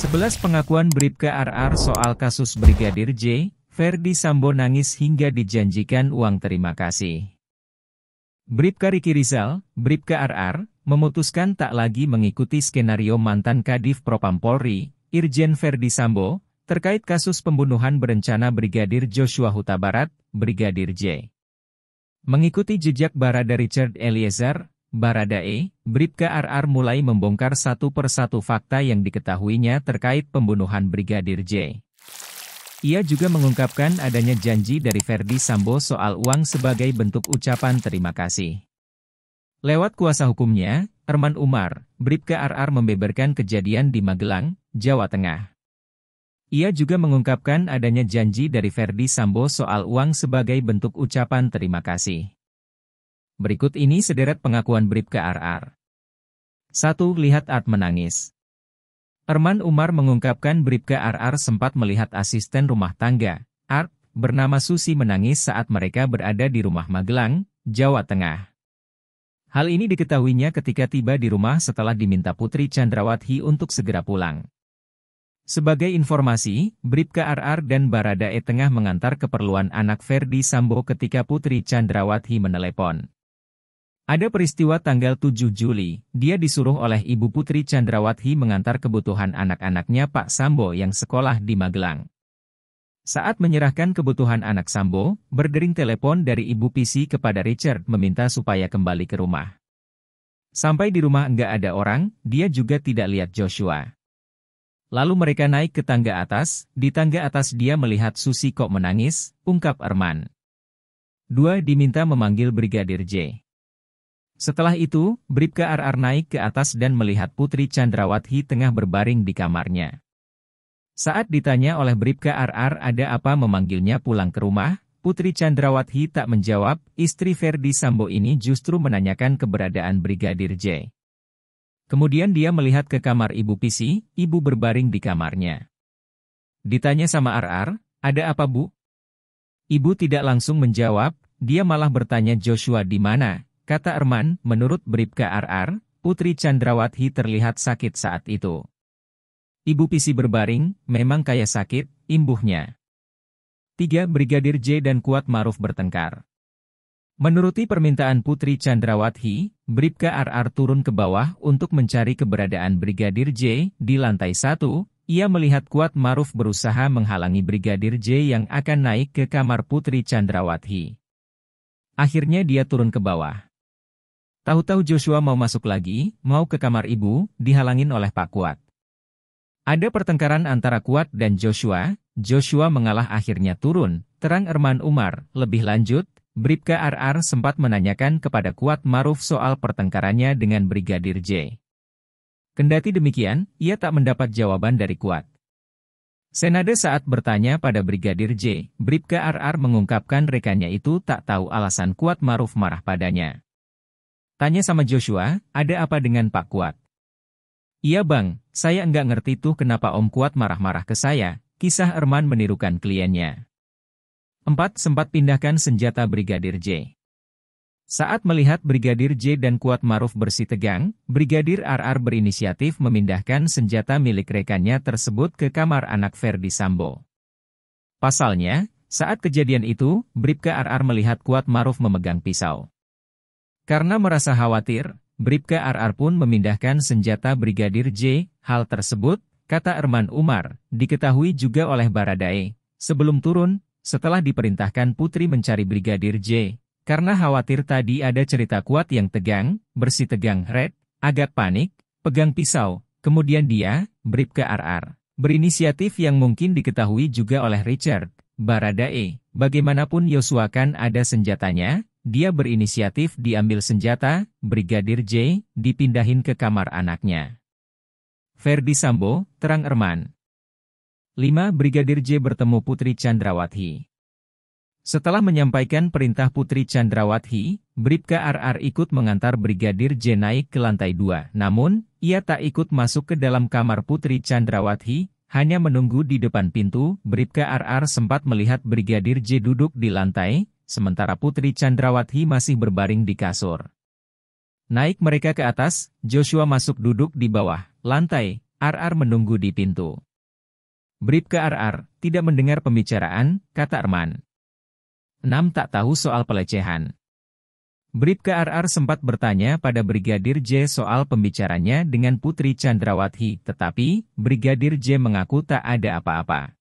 11 pengakuan Bribka RR soal kasus Brigadir J, Ferdy Sambo nangis hingga dijanjikan uang terima kasih. Bribka Riki Rizal, Bribka RR, memutuskan tak lagi mengikuti skenario mantan Kadif Propam Polri, Irjen Ferdy Sambo, terkait kasus pembunuhan berencana Brigadir Joshua Huta Barat, Brigadir J. Mengikuti jejak Barada Richard Eliezer, Baradae, Bribka RR mulai membongkar satu persatu fakta yang diketahuinya terkait pembunuhan Brigadir J. Ia juga mengungkapkan adanya janji dari Ferdy Sambo soal uang sebagai bentuk ucapan terima kasih. Lewat kuasa hukumnya, Erman Umar, Bribka RR membeberkan kejadian di Magelang, Jawa Tengah. Ia juga mengungkapkan adanya janji dari Ferdy Sambo soal uang sebagai bentuk ucapan terima kasih. Berikut ini sederet pengakuan Bribka RR. 1. Lihat Art menangis. Erman Umar mengungkapkan Bribka RR sempat melihat asisten rumah tangga, Art, bernama Susi menangis saat mereka berada di rumah Magelang, Jawa Tengah. Hal ini diketahuinya ketika tiba di rumah setelah diminta Putri Chandrawati untuk segera pulang. Sebagai informasi, Bribka RR dan Baradae tengah mengantar keperluan anak Ferdy Sambo ketika Putri Chandrawati menelepon. Ada peristiwa tanggal 7 Juli, dia disuruh oleh Ibu Putri Chandrawati mengantar kebutuhan anak-anaknya Pak Sambo yang sekolah di Magelang. Saat menyerahkan kebutuhan anak Sambo, berdering telepon dari Ibu Pisi kepada Richard meminta supaya kembali ke rumah. Sampai di rumah enggak ada orang, dia juga tidak lihat Joshua. Lalu mereka naik ke tangga atas, di tangga atas dia melihat Susi kok menangis, ungkap Erman. 2. Diminta memanggil Brigadir J. Setelah itu, Bribka RR naik ke atas dan melihat Putri Chandrawati tengah berbaring di kamarnya. Saat ditanya oleh Bribka RR ada apa memanggilnya pulang ke rumah, Putri Chandrawati tak menjawab, istri Ferdy Sambo ini justru menanyakan keberadaan Brigadir J. Kemudian dia melihat ke kamar Ibu Pisi, ibu berbaring di kamarnya. Ditanya sama RR, ada apa Bu? Ibu tidak langsung menjawab, dia malah bertanya Joshua di mana. Kata Erman, menurut Bribka RR, Putri Chandrawati terlihat sakit saat itu. Ibu Pisi berbaring, memang kayak sakit, imbuhnya. 3. Brigadir J dan Kuat Maruf bertengkar. Menuruti permintaan Putri Chandrawati, Bribka RR turun ke bawah untuk mencari keberadaan Brigadir J. Di lantai 1, ia melihat Kuat Maruf berusaha menghalangi Brigadir J yang akan naik ke kamar Putri Chandrawati. Akhirnya dia turun ke bawah. Tahu-tahu Joshua mau masuk lagi, mau ke kamar ibu, dihalangin oleh Pak Kuat. Ada pertengkaran antara Kuat dan Joshua, Joshua mengalah akhirnya turun, terang Erman Umar. Lebih lanjut, Bribka RR sempat menanyakan kepada Kuat Maruf soal pertengkarannya dengan Brigadir J. Kendati demikian, ia tak mendapat jawaban dari Kuat. Senada saat bertanya pada Brigadir J, Bribka RR mengungkapkan rekannya itu tak tahu alasan Kuat Maruf marah padanya. Tanya sama Joshua, ada apa dengan Pak Kuat? Iya bang, saya enggak ngerti tuh kenapa Om Kuat marah-marah ke saya, kisah Erman menirukan kliennya. 4. Sempat pindahkan senjata Brigadir J. Saat melihat Brigadir J dan Kuat Maruf bersitegang, Brigadir RR berinisiatif memindahkan senjata milik rekannya tersebut ke kamar anak Ferdy Sambo. Pasalnya, saat kejadian itu, Bribka RR melihat Kuat Maruf memegang pisau. Karena merasa khawatir, Bribka RR pun memindahkan senjata Brigadir J. Hal tersebut, kata Erman Umar, diketahui juga oleh Baradae. Sebelum turun, setelah diperintahkan Putri mencari Brigadir J. Karena khawatir tadi ada cerita Kuat yang tegang, bersitegang red, agak panik, pegang pisau. Kemudian dia, Bribka RR, berinisiatif yang mungkin diketahui juga oleh Richard, Baradae. Bagaimanapun Joshua kan ada senjatanya. Dia berinisiatif diambil senjata, Brigadir J, dipindahin ke kamar anaknya. Ferdy Sambo, terang Erman. 5. Brigadir J bertemu Putri Chandrawati. Setelah menyampaikan perintah Putri Chandrawati, Bribka RR ikut mengantar Brigadir J naik ke lantai 2. Namun, ia tak ikut masuk ke dalam kamar Putri Chandrawati, hanya menunggu di depan pintu. Bribka RR sempat melihat Brigadir J duduk di lantai, sementara Putri Chandrawati masih berbaring di kasur. Naik mereka ke atas, Joshua masuk duduk di bawah lantai. RR menunggu di pintu. Bribka RR, tidak mendengar pembicaraan, kata Arman. 6. Tak tahu soal pelecehan. Bribka RR sempat bertanya pada Brigadir J soal pembicaranya dengan Putri Chandrawati, tetapi Brigadir J mengaku tak ada apa-apa.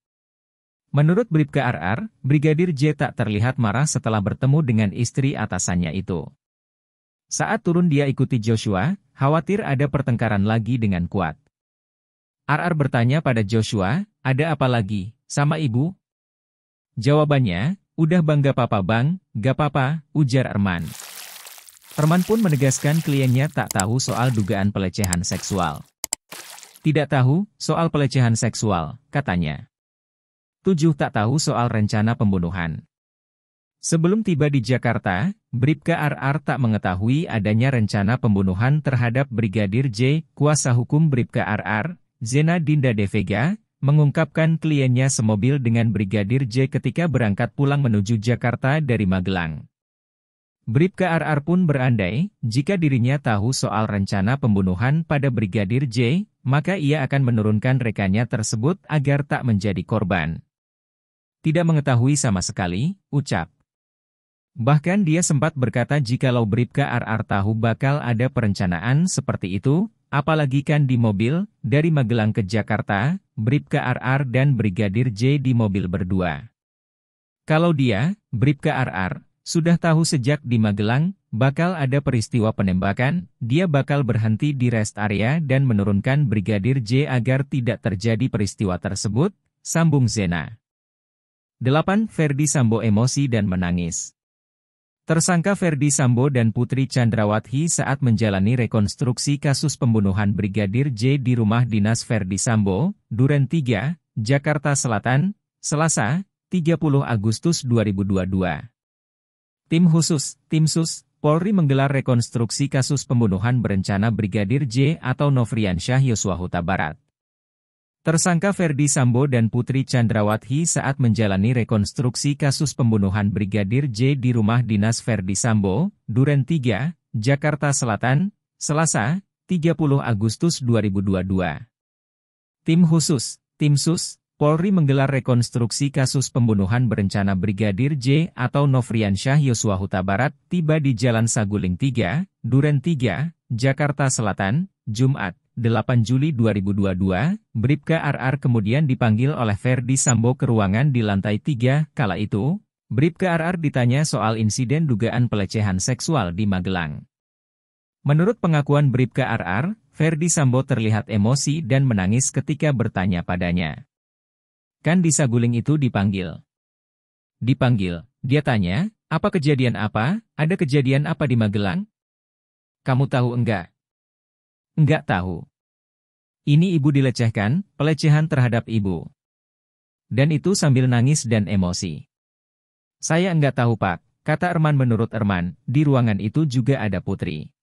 Menurut Bribka RR, Brigadir J tak terlihat marah setelah bertemu dengan istri atasannya itu. Saat turun dia ikuti Joshua, khawatir ada pertengkaran lagi dengan Kuat. RR bertanya pada Joshua, ada apa lagi, sama ibu? Jawabannya, udah bangga papa bang, gak papa, ujar Arman. Arman pun menegaskan kliennya tak tahu soal dugaan pelecehan seksual. Tidak tahu soal pelecehan seksual, katanya. 7. Tak tahu soal rencana pembunuhan. Sebelum tiba di Jakarta, Bribka RR tak mengetahui adanya rencana pembunuhan terhadap Brigadir J. Kuasa hukum Bribka RR, Zena Dinda De Vega, mengungkapkan kliennya semobil dengan Brigadir J ketika berangkat pulang menuju Jakarta dari Magelang. Bribka RR pun berandai, jika dirinya tahu soal rencana pembunuhan pada Brigadir J, maka ia akan menurunkan rekannya tersebut agar tak menjadi korban. Tidak mengetahui sama sekali, ucap. Bahkan dia sempat berkata jikalau Bribka RR tahu bakal ada perencanaan seperti itu, apalagi kan di mobil, dari Magelang ke Jakarta, Bribka RR dan Brigadir J di mobil berdua. Kalau dia, Bribka RR, sudah tahu sejak di Magelang, bakal ada peristiwa penembakan, dia bakal berhenti di rest area dan menurunkan Brigadir J agar tidak terjadi peristiwa tersebut, sambung Zena. 8. Ferdi Sambo emosi dan menangis. Tersangka Ferdi Sambo dan Putri Chandrawati saat menjalani rekonstruksi kasus pembunuhan Brigadir J di rumah dinas Ferdi Sambo, Duren 3, Jakarta Selatan, Selasa, 30 Agustus 2022. Tim Sus, Polri menggelar rekonstruksi kasus pembunuhan berencana Brigadir J atau Nofriansyah Yosua Huta Barat. Tersangka Ferdi Sambo dan Putri Chandrawati saat menjalani rekonstruksi kasus pembunuhan Brigadir J di rumah dinas Ferdi Sambo, Duren 3, Jakarta Selatan, Selasa, 30 Agustus 2022. Tim Sus, Polri menggelar rekonstruksi kasus pembunuhan berencana Brigadir J atau Nofriansyah Yosua Huta Barat tiba di Jalan Saguling 3, Duren 3, Jakarta Selatan, Jumat, 8 Juli 2022, Bribka RR kemudian dipanggil oleh Ferdi Sambo ke ruangan di lantai 3. Kala itu, Bribka RR ditanya soal insiden dugaan pelecehan seksual di Magelang. Menurut pengakuan Bribka RR, Ferdi Sambo terlihat emosi dan menangis ketika bertanya padanya. Kan di Saguling itu dipanggil. Dia tanya, apa kejadian apa, ada kejadian apa di Magelang? Kamu tahu enggak? Enggak tahu. Ini ibu dilecehkan, pelecehan terhadap ibu. Dan itu sambil nangis dan emosi. Saya enggak tahu Pak, kata Arman. Menurut Arman, di ruangan itu juga ada Putri.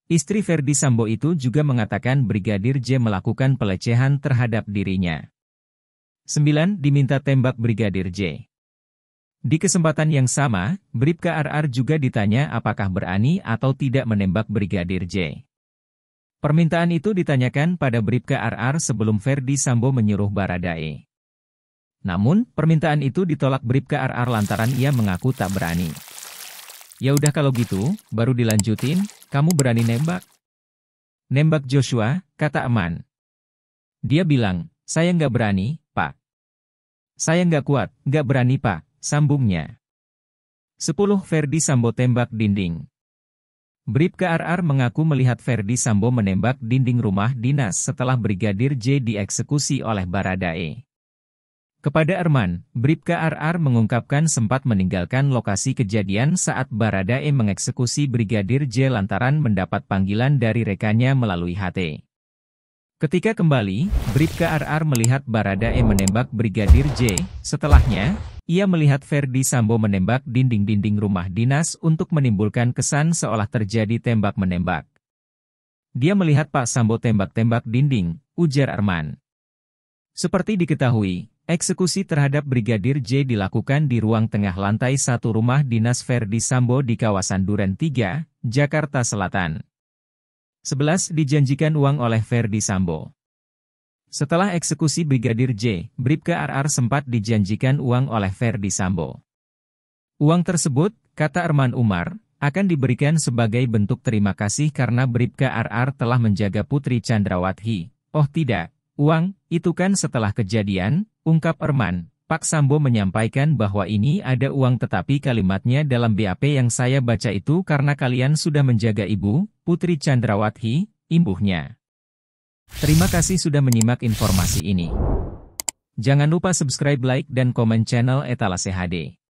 Istri Ferdi Sambo itu juga mengatakan Brigadir J melakukan pelecehan terhadap dirinya. 9. Diminta tembak Brigadir J. Di kesempatan yang sama, Bribka RR juga ditanya apakah berani atau tidak menembak Brigadir J. Permintaan itu ditanyakan pada Bribka RR sebelum Ferdi Sambo menyuruh Baradae. Namun, permintaan itu ditolak Bribka RR lantaran ia mengaku tak berani. Ya udah kalau gitu, baru dilanjutin, kamu berani nembak? Nembak Joshua, kata Aman. Dia bilang, saya nggak berani, Pak. Saya nggak kuat, nggak berani Pak, sambungnya. 10. Ferdi Sambo tembak dinding. Bribka RR mengaku melihat Ferdi Sambo menembak dinding rumah dinas setelah Brigadir J dieksekusi oleh Baradae. Kepada Arman, Bribka RR mengungkapkan sempat meninggalkan lokasi kejadian saat Baradae mengeksekusi Brigadir J lantaran mendapat panggilan dari rekannya melalui HT. Ketika kembali, Bribka RR melihat Baradae menembak Brigadir J, setelahnya, ia melihat Ferdi Sambo menembak dinding-dinding rumah dinas untuk menimbulkan kesan seolah terjadi tembak-menembak. Dia melihat Pak Sambo tembak-tembak dinding, ujar Arman. Seperti diketahui, eksekusi terhadap Brigadir J dilakukan di ruang tengah lantai 1 rumah dinas Ferdi Sambo di kawasan Duren 3, Jakarta Selatan. 11. Dijanjikan uang oleh Ferdi Sambo. Setelah eksekusi Brigadir J, Bribka RR sempat dijanjikan uang oleh Ferdy Sambo. Uang tersebut, kata Arman Umar, akan diberikan sebagai bentuk terima kasih karena Bribka RR telah menjaga Putri Chandrawati. Oh tidak, uang, itu kan setelah kejadian, ungkap Arman. Pak Sambo menyampaikan bahwa ini ada uang tetapi kalimatnya dalam BAP yang saya baca itu karena kalian sudah menjaga Ibu, Putri Chandrawati, imbuhnya. Terima kasih sudah menyimak informasi ini. Jangan lupa subscribe, like, dan komen channel Etalase HD.